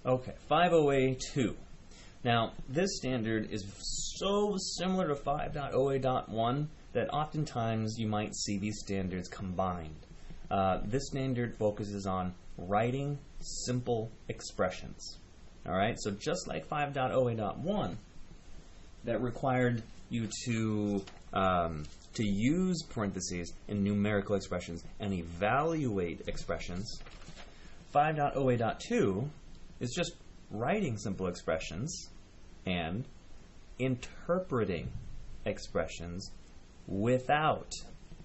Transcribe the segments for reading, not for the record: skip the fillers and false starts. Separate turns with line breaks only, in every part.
Okay, 5.OA.2. Now, this standard is so similar to 5.OA.1 that oftentimes you might see these standards combined. This standard focuses on writing simple expressions. Alright, so just like 5.OA.1, that required you to use parentheses in numerical expressions and evaluate expressions, 5.OA.2 is just writing simple expressions and interpreting expressions without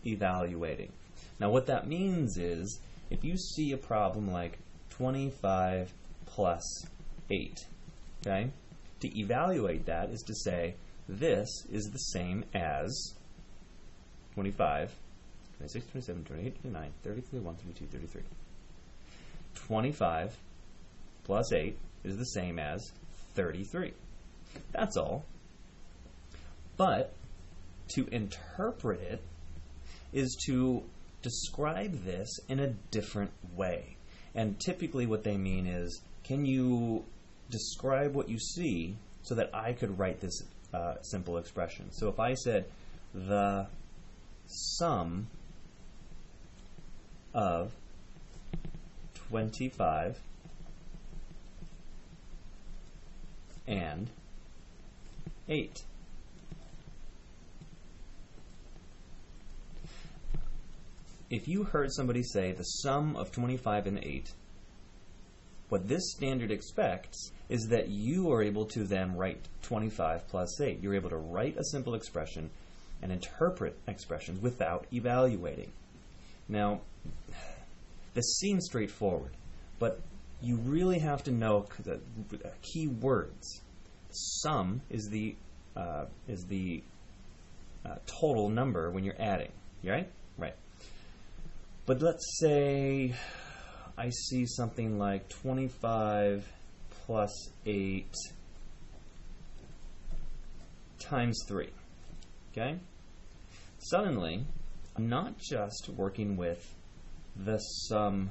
evaluating. Now what that means is, if you see a problem like 25 plus 8, okay, to evaluate that is to say this is the same as 25, 26, 27, 28, 29, 30, 31, 32, 33. 25 plus 8 is the same as 33. That's all. But to interpret it is to describe this in a different way. And typically what they mean is, can you describe what you see so that I could write this simple expression? So if I said the sum of 25 and 8. If you heard somebody say the sum of 25 and 8, what this standard expects is that you are able to then write 25 plus 8. You're able to write a simple expression and interpret expressions without evaluating. Now, this seems straightforward, but you really have to know the key words. Sum is the total number when you're adding, right? Right. But let's say I see something like 25 plus 8 times 3. Okay? Suddenly, I'm not just working with the sum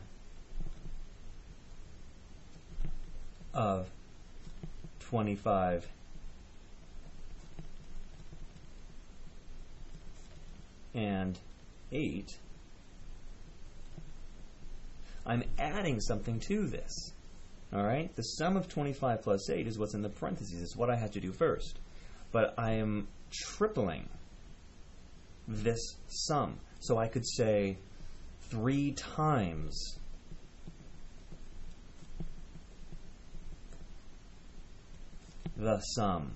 of 25 and 8. I'm adding something to this. Alright? The sum of 25 plus 8 is what's in the parentheses. It's what I had to do first. But I am tripling this sum. So I could say 3 times the sum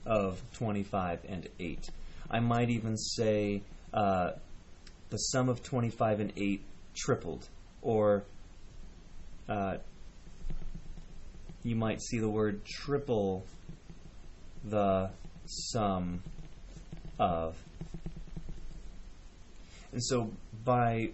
of 25 and 8. I might even say the sum of 25 and 8 tripled, or you might see the word triple the sum of. And so by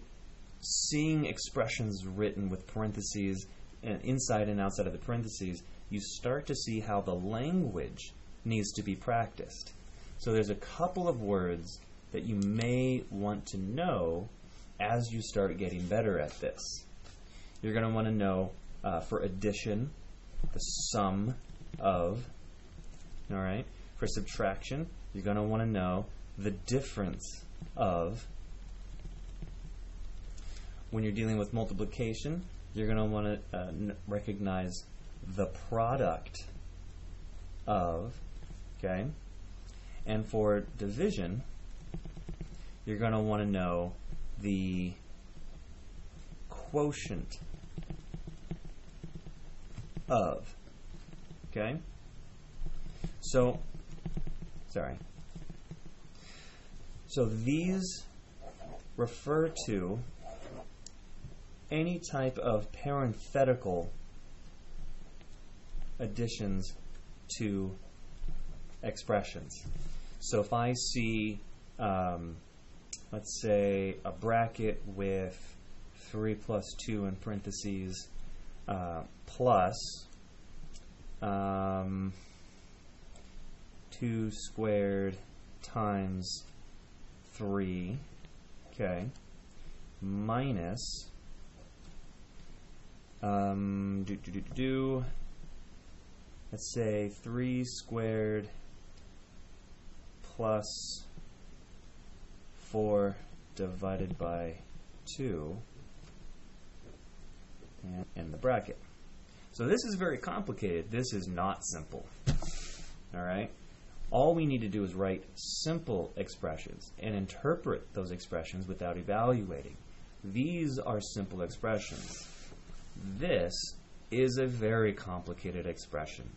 seeing expressions written with parentheses and inside and outside of the parentheses, you start to see how the language needs to be practiced. So there's a couple of words that you may want to know as you start getting better at this. You're going to want to know, for addition, the sum of. Alright? For subtraction, you're going to want to know the difference of. When you're dealing with multiplication, you're going to want to recognize the product of. Okay? And for division, you're going to want to know the quotient of. Okay? So, sorry. So these refer to any type of parenthetical additions to expressions. So if I see, let's say, a bracket with 3 plus 2 in parentheses plus 2 squared times 3, okay, minus Let's say 3 squared plus 4 divided by 2 and in the bracket. So this is very complicated. This is not simple. All right? All we need to do is write simple expressions and interpret those expressions without evaluating. These are simple expressions. This is a very complicated expression.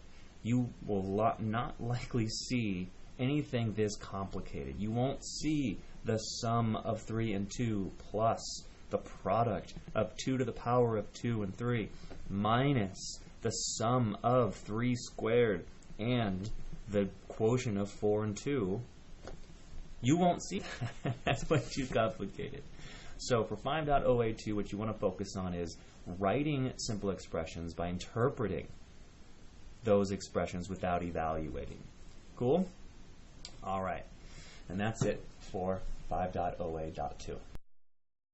You will not likely see anything this complicated. You won't see the sum of 3 and 2 plus the product of 2 to the power of 2 and 3 minus the sum of 3 squared and the quotient of 4 and 2. You won't see that. That's way too complicated. So for 5.OA.2, what you want to focus on is writing simple expressions by interpreting those expressions without evaluating. Cool? All right. And that's it for 5.OA.2.